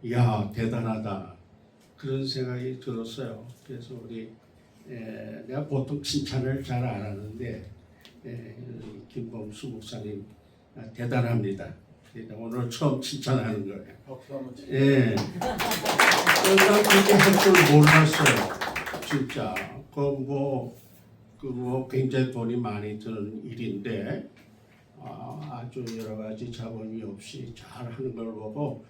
이야 대단하다 그런 생각이 들었어요. 그래서 내가 보통 칭찬을 잘 안 하는데 김범수 목사님 대단합니다. 그러니까 오늘 처음 칭찬하는 거예요. 박수 한번 치세요. 예. 난 그렇게 할 줄 몰랐어요. 진짜. 굉장히 돈이 많이 드는 일인데, 아주 여러 가지 자본이 없이 잘 하는 걸 보고,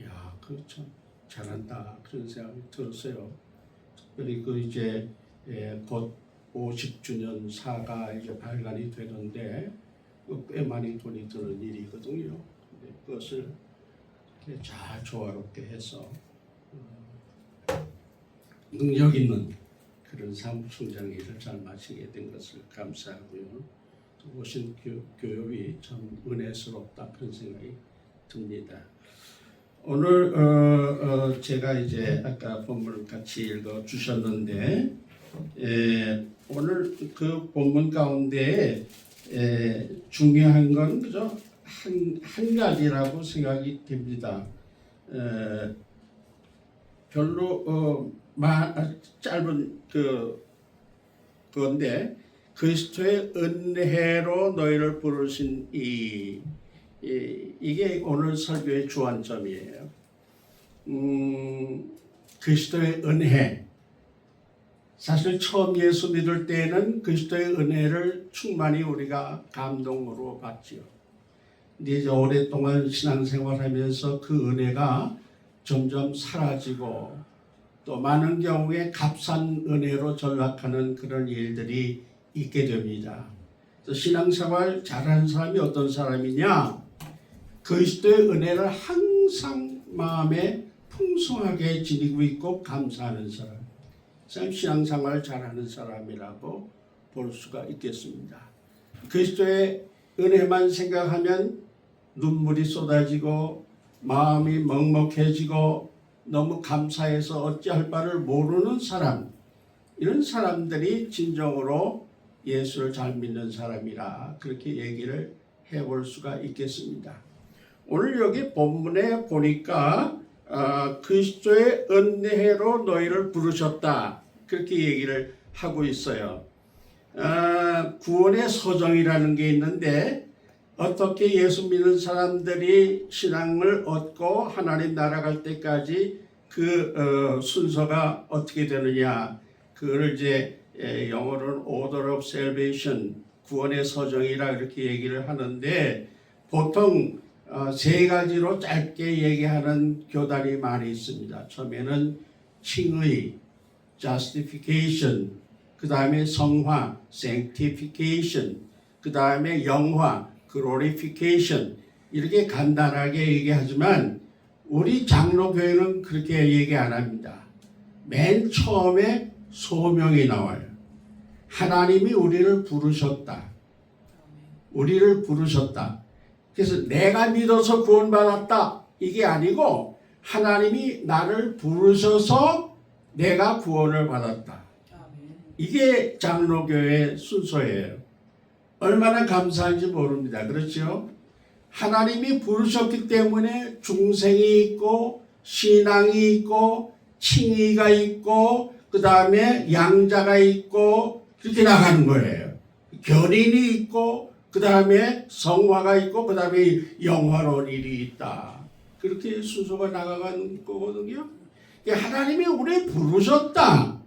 야, 그 참 잘한다. 그런 생각이 들었어요. 특별히 곧 50주년 사가 이제 발간이 되는데, 꽤 많이 돈이 드는 일이거든요. 근데 그것을 잘 조화롭게 해서 능력 있는 그런 사무총장 일을 잘 마치게 된 것을 감사하고요. 오신 교육이 참 은혜스럽다 그런 생각이 듭니다. 오늘 제가 이제 아까 본문을 같이 읽어 주셨는데 오늘 그 본문 가운데 중요한 건 그저 한 가지라고 생각이 됩니다. 별로 짧은 그건데 그리스도의 은혜로 너희를 부르신 이게 오늘 설교의 주안점이에요. 그리스도의 은혜. 사실 처음 예수 믿을 때에는 그리스도의 은혜를 충만히 우리가 감동으로 받지요. 근데 이제 오랫동안 신앙생활하면서 그 은혜가 점점 사라지고 또 많은 경우에 값싼 은혜로 전락하는 그런 일들이 있게 됩니다. 신앙생활 잘하는 사람이 어떤 사람이냐? 그리스도의 은혜를 항상 마음에 풍성하게 지니고 있고 감사하는 사람. 신앙생활 잘하는 사람이라고 볼 수가 있겠습니다. 그리스도의 은혜만 생각하면 눈물이 쏟아지고 마음이 먹먹해지고 너무 감사해서 어찌할 바를 모르는 사람, 이런 사람들이 진정으로 예수를 잘 믿는 사람이라 그렇게 얘기를 해볼 수가 있겠습니다. 오늘 여기 본문에 보니까 그리스도의 은혜로 너희를 부르셨다 그렇게 얘기를 하고 있어요. 구원의 서정이라는 게 있는데 어떻게 예수 믿는 사람들이 신앙을 얻고 하나님 나라 갈 때까지 그 순서가 어떻게 되느냐, 그걸 이제 영어로는 Order of Salvation, 구원의 서정이라 이렇게 얘기를 하는데 보통 세 가지로 짧게 얘기하는 교단이 많이 있습니다. 처음에는 칭의, Justification, 그 다음에 성화, Sanctification, 그 다음에 영화, Glorification, 이렇게 간단하게 얘기하지만 우리 장로교회는 그렇게 얘기 안 합니다. 맨 처음에 소명이 나와요. 하나님이 우리를 부르셨다. 우리를 부르셨다. 그래서 내가 믿어서 구원받았다 이게 아니고 하나님이 나를 부르셔서 내가 구원을 받았다. 이게 장로교회의 순서예요. 얼마나 감사한지 모릅니다. 그렇죠? 하나님이 부르셨기 때문에 중생이 있고 신앙이 있고 칭의가 있고 그 다음에 양자가 있고 그렇게 나가는 거예요. 견인이 있고 그 다음에 성화가 있고 그 다음에 영화로운 일이 있다. 그렇게 순서가 나가는 거거든요. 하나님이 우리 부르셨다.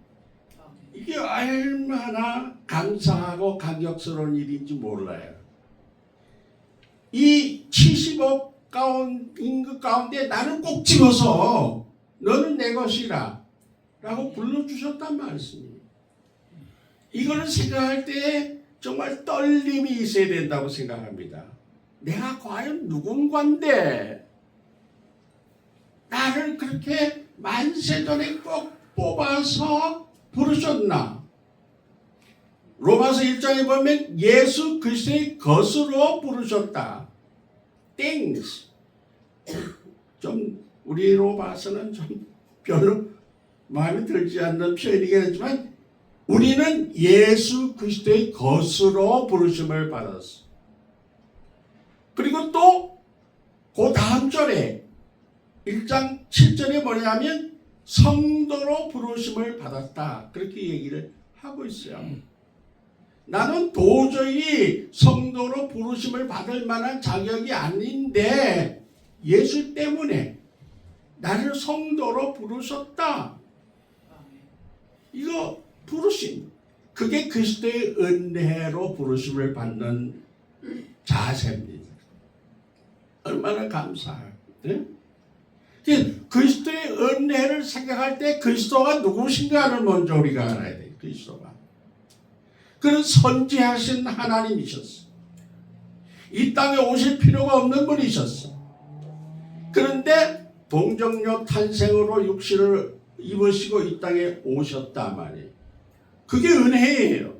이게 얼마나 감사하고 감격스러운 일인지 몰라요. 이 70억 인구 가운데 나는 꼭 집어서 너는 내 것이라 라고 불러주셨단 말씀이에요. 이거를 생각할 때 정말 떨림이 있어야 된다고 생각합니다. 내가 과연 누군가인데 나를 그렇게 만세전에 꼭 뽑아서 부르셨나? 로마서 1장에 보면 예수 그리스도의 것으로 부르셨다. things. 좀 우리로 봐서는 좀 별로 마음에 들지 않는 표현이긴 하지만 우리는 예수 그리스도의 것으로 부르심을 받았어. 그리고 또 그 다음 절에 1장 7절에 뭐냐면 성도로 부르심을 받았다. 그렇게 얘기를 하고 있어요. 나는 도저히 성도로 부르심을 받을 만한 자격이 아닌데 예수 때문에 나를 성도로 부르셨다. 이거 부르심. 그게 그리스도의 은혜로 부르심을 받는 자세입니다. 얼마나 감사해요. 네? 그리스도의 은혜를 생각할 때 그리스도가 누구신가를 먼저 우리가 알아야 돼요. 그리스도가. 그는 선지하신 하나님이셨어. 이 땅에 오실 필요가 없는 분이셨어. 그런데 동정녀 탄생으로 육신을 입으시고 이 땅에 오셨단 말이에요. 그게 은혜예요.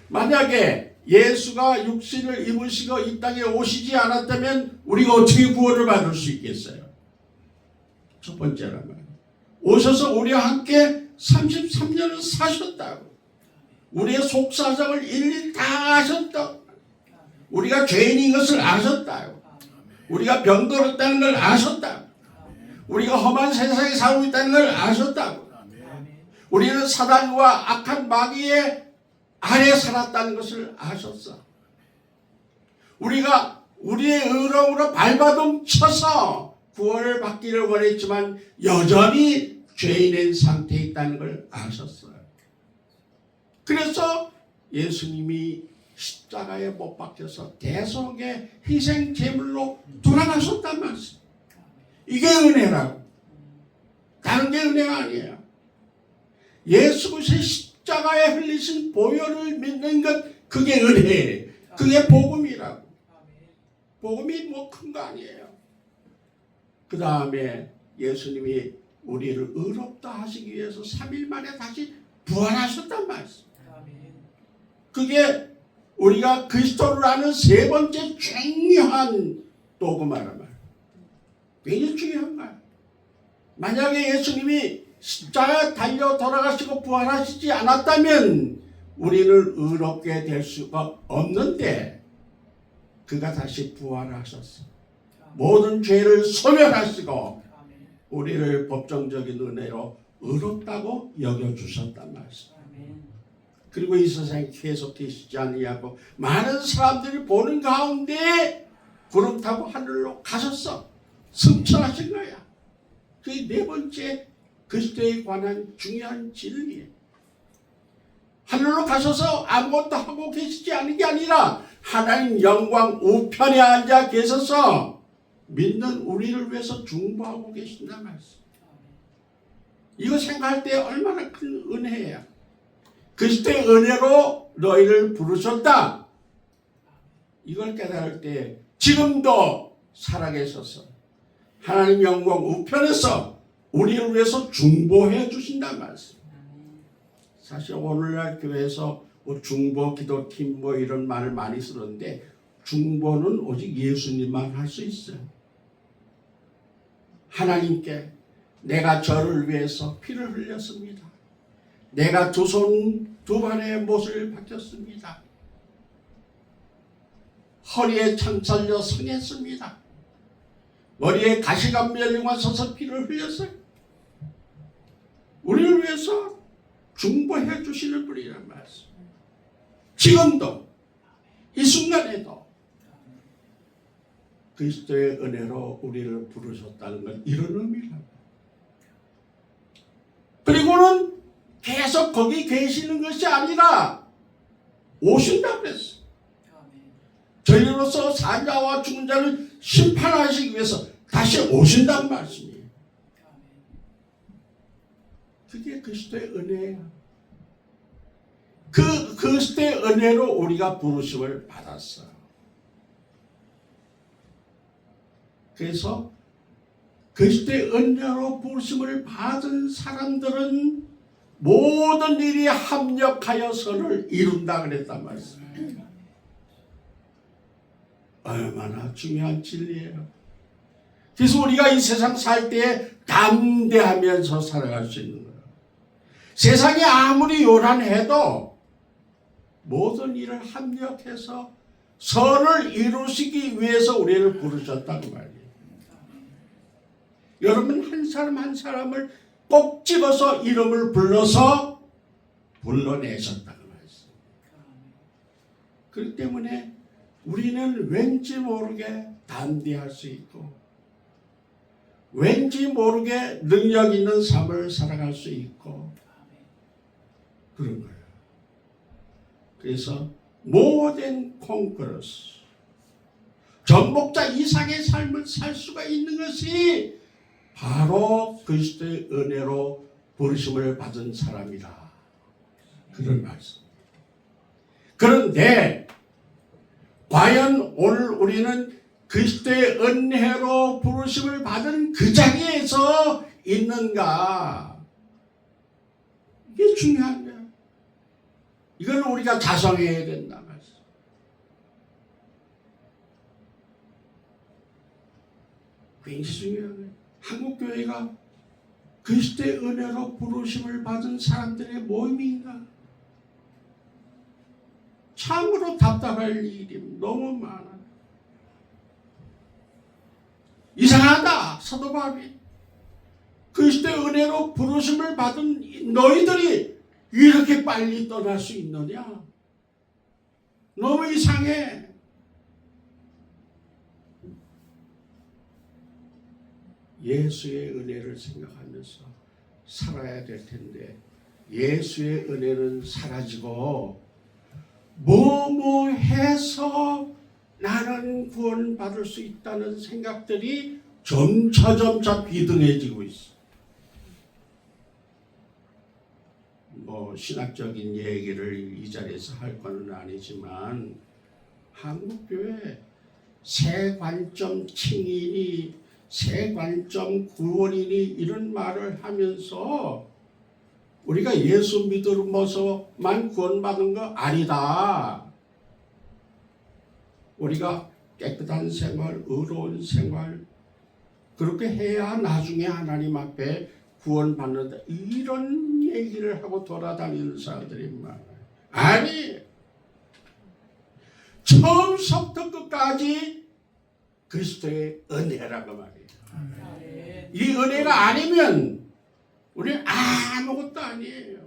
만약에 예수가 육신을 입으시고 이 땅에 오시지 않았다면 우리가 어떻게 구원을 받을 수 있겠어요? 첫 번째란 말이에요. 오셔서 우리와 함께 33년을 사셨다고. 우리의 속사정을 일일이 다 아셨다고. 우리가 죄인인 것을 아셨다고. 우리가 병들었다는 걸 아셨다고. 우리가 험한 세상에 살고 있다는 걸 아셨다고. 우리는 사단과 악한 마귀의 아래 살았다는 것을 아셨어. 우리가 우리의 의로움으로 발버둥 쳐서 구원을 받기를 원했지만 여전히 죄인의 상태에 있다는 걸 아셨어요. 그래서 예수님이 십자가에 못 박혀서 대속의 희생 제물로 돌아가셨단 말씀. 이게 은혜라고. 다른 게 은혜가 아니에요. 예수 그리스도의 십자가에 흘리신 보혈을 믿는 것, 그게 은혜예요. 그게 복음이라고. 복음이 뭐 큰 거 아니에요. 그 다음에 예수님이 우리를 의롭다 하시기 위해서 3일 만에 다시 부활하셨단 말씀. 그게 우리가 그리스도를 아는 세 번째 중요한 도구마란 말. 굉장히 중요한 말. 만약에 예수님이 십자가에 달려 돌아가시고 부활하시지 않았다면 우리는 의롭게 될 수가 없는데 그가 다시 부활하셨어. 모든 죄를 소멸하시고 우리를 법정적인 은혜로 의롭다고 여겨주셨단 말씀. 그리고 이 세상에 계속 계시지 아니하고 많은 사람들이 보는 가운데 구름 타고 하늘로 가셨어. 승천하신 거야. 그게 네 번째 그리스도에 관한 중요한 진리예요. 하늘로 가셔서 아무것도 하고 계시지 않은 게 아니라 하나님 영광 우편에 앉아 계셔서 믿는 우리를 위해서 중보하고 계신단 말씀. 이거 생각할 때 얼마나 큰 은혜야. 그리스도의 은혜로 너희를 부르셨다. 이걸 깨달을 때 지금도 살아계셔서 하나님 영광 우편에서 우리를 위해서 중보해 주신단 말씀. 사실 오늘날 교회에서 뭐 중보 기도팀 뭐 이런 말을 많이 쓰는데 중보는 오직 예수님만 할 수 있어요. 하나님께 내가 저를 위해서 피를 흘렸습니다. 내가 두 손 두 발의 못을 박혔습니다. 허리에 창 잘려 성했습니다. 머리에 가시관면류관 서서 피를 흘렸어요. 우리를 위해서 중보해 주시는 분이란 말씀. 지금도 이 순간에도 그리스도의 은혜로 우리를 부르셨다는 건 이런 의미랍니다. 그리고는 계속 거기 계시는 것이 아니라 오신다고 그랬어. 저희로서 산자와 죽은 자를 심판하시기 위해서 다시 오신다는 말씀이에요. 그게 그리스도의 은혜예요. 그 그리스도의 은혜로 우리가 부르심을 받았어요. 그래서 그리스도의 은혜로 부르심을 받은 사람들은 모든 일이 합력하여 선을 이룬다 그랬단 말씀이에요. 얼마나 중요한 진리예요. 그래서 우리가 이 세상 살 때 담대하면서 살아갈 수 있는 거예요. 세상이 아무리 요란해도 모든 일을 합력해서 선을 이루시기 위해서 우리를 부르셨다고 말이에요. 여러분 한 사람 한 사람을 꼭 집어서 이름을 불러서 불러내셨다고 말씀. 그렇기 때문에 우리는 왠지 모르게 담대할 수 있고 왠지 모르게 능력 있는 삶을 살아갈 수 있고 그런 거예요. 그래서 모든 콩크러스 정복자 이상의 삶을 살 수가 있는 것이 바로 그리스도의 은혜로 부르심을 받은 사람이다. 그런 말씀. 그런데 과연 오늘 우리는 그리스도의 은혜로 부르심을 받은 그 자리에서 있는가? 이게 중요한 거야. 이걸 우리가 자성해야 된다 말씀. 굉장히 중요한 거예요. 한국교회가 그리스도의 은혜로 부르심을 받은 사람들의 모임인가? 참으로 답답할 일이 너무 많아. 이상하다. 사도 바울이 그리스도의 은혜로 부르심을 받은 너희들이 이렇게 빨리 떠날 수 있느냐? 너무 이상해. 예수의 은혜를 생각하면서 살아야 될 텐데 예수의 은혜는 사라지고 뭐뭐 해서 나는 구원받을 수 있다는 생각들이 점차 비등해지고 있어. 뭐 신학적인 얘기를 이 자리에서 할 건 아니지만 한국교회 새 관점 칭인이 새 관점 구원이니 이런 말을 하면서 우리가 예수 믿음으로만 구원받은 거 아니다. 우리가 깨끗한 생활, 의로운 생활 그렇게 해야 나중에 하나님 앞에 구원받는다. 이런 얘기를 하고 돌아다니는 사람들이 많아요. 아니, 처음부터 끝까지 그리스도의 은혜라고 말이에요. 이 은혜가 아니면 우리는 아무것도 아니에요.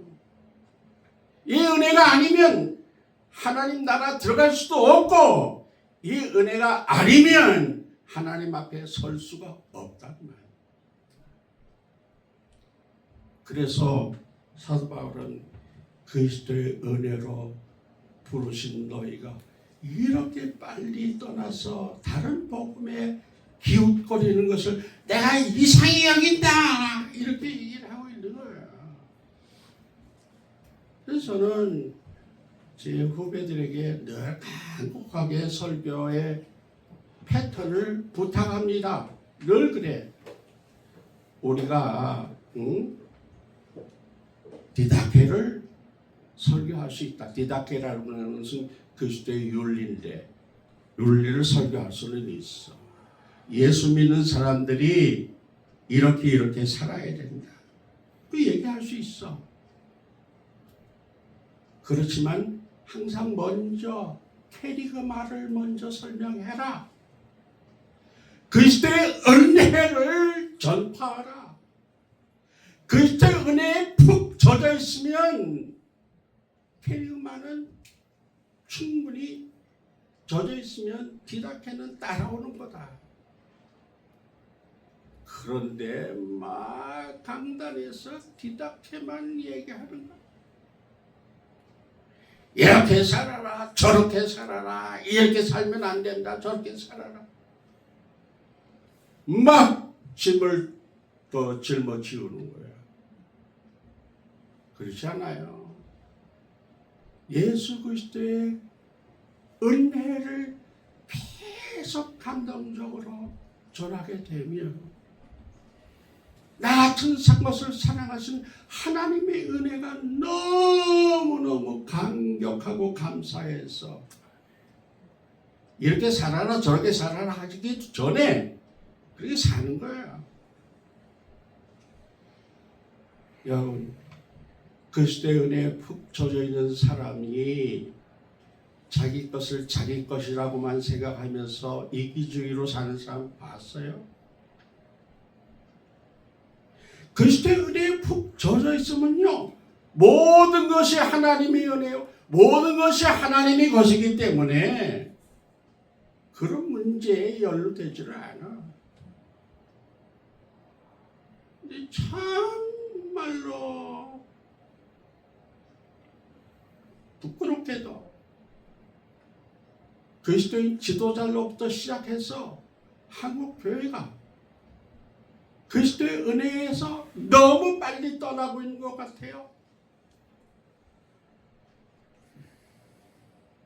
이 은혜가 아니면 하나님 나라 들어갈 수도 없고 이 은혜가 아니면 하나님 앞에 설 수가 없단 말이에요. 그래서 사도 바울은 그리스도의 은혜로 부르신 너희가 이렇게 빨리 떠나서 다른 복음에 기웃거리는 것을 내가 이상히 여긴다 이렇게 얘기를 하고 있는 거예요. 그래서 저는 제 후배들에게 늘 간곡하게 설교의 패턴을 부탁합니다. 늘 그래. 우리가 디다케를 설교할 수 있다. 디다케라는 것은 그리스도의 윤리인데 윤리를 설교할 수는 있어. 예수 믿는 사람들이 이렇게 살아야 된다. 그 얘기할 수 있어. 그렇지만 항상 먼저 캐리그 말을 먼저 설명해라. 그리스도의 은혜를 전파하라. 그리스도의 은혜에 푹 젖어 있으면 캐리그 말은 충분히 젖어 있으면 디다케는 따라오는 거다. 그런데 막 강단에서 디다케만 얘기하는 거야. 이렇게 살아라, 저렇게 살아라, 이렇게 살면 안 된다, 저렇게 살아라. 막 짐을 또 짊어지우는 거야. 그렇지 않아요. 예수 그리스도의 은혜를 계속 감동적으로 전하게 되면 나 같은 것을 사랑하신 하나님의 은혜가 너무너무 감격하고 감사해서 이렇게 살아라 저렇게 살아라 하기 전에 그렇게 사는 거야. 여러분 그리스도의 은혜에 푹 젖어 있는 사람이 자기 것을 자기 것이라고만 생각하면서 이기주의로 사는 사람 봤어요? 그리스도의 은혜에 푹 젖어 있으면요, 모든 것이 하나님의 은혜요, 모든 것이 하나님의 것이기 때문에 그런 문제에 연루되지를 않아. 근데 참말로 부끄럽게도 그리스도인 지도자로부터 시작해서 한국 교회가 그리스도의 은혜에서 너무 빨리 떠나고 있는 것 같아요.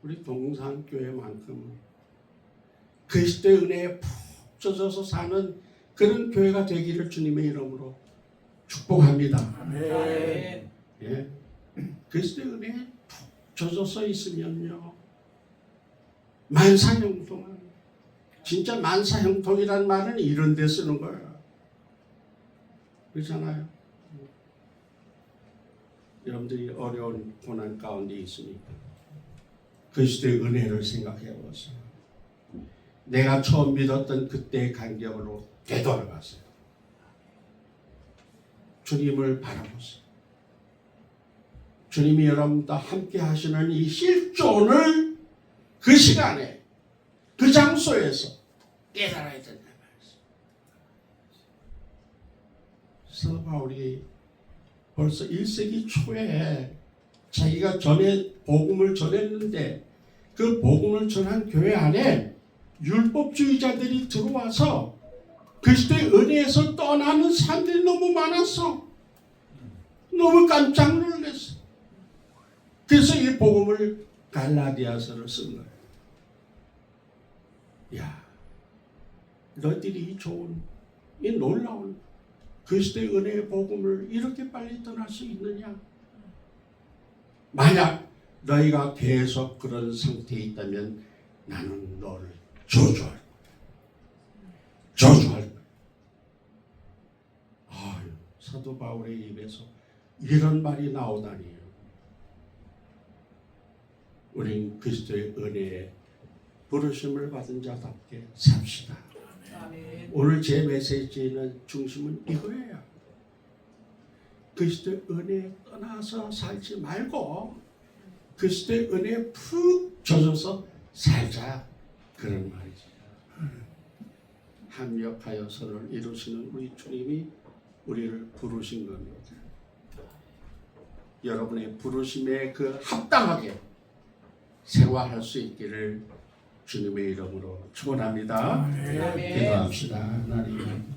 우리 동산교회만큼은 그리스도의 은혜에 푹 젖어서 사는 그런 교회가 되기를 주님의 이름으로 축복합니다. 네. 예. 그리스도의 은혜에 푹 젖어서 있으면요, 만사형통은, 진짜 만사형통이란 말은 이런 데 쓰는 거예요. 그렇잖아요. 여러분들이 어려운 고난 가운데 있으니까 그리스도의 은혜를 생각해 보세요. 내가 처음 믿었던 그때의 간격으로 되돌아가세요. 주님을 바라보세요. 주님이 여러분과 함께 하시는 이 실존을 그 시간에, 그 장소에서 깨달아야 된다 말이죠. 사도 바울이 벌써 1세기 초에 자기가 전에 복음을 전했는데 그 복음을 전한 교회 안에 율법주의자들이 들어와서 그리스도의 은혜에서 떠나는 사람들이 너무 많았어. 너무 깜짝 놀랐어. 그래서 이 복음을 갈라디아서를 쓴 거예요. 야, 너희들이 이 좋은, 이 놀라운 그리스도의 은혜의 복음을 이렇게 빨리 떠날 수 있느냐? 만약 너희가 계속 그런 상태에 있다면 나는 너를 저주할 거야. 저주할 거야. 아유, 사도 바울의 입에서 이런 말이 나오다니요. 우린 그리스도의 은혜에 부르심을 받은 자답게 삽시다. 아멘. 오늘 제 메시지는 중심은 이거예요. 그리스도의 은혜에 떠나서 살지 말고 그리스도의 은혜에 푹 젖어서 살자, 그런 말이지. 합력하여 선을 이루시는 우리 주님이 우리를 부르신 겁니다. 여러분의 부르심에 그 합당하게 생활할 수 있기를 주님의 이름으로 축원합니다. 아멘. 기도합시다. 하나님,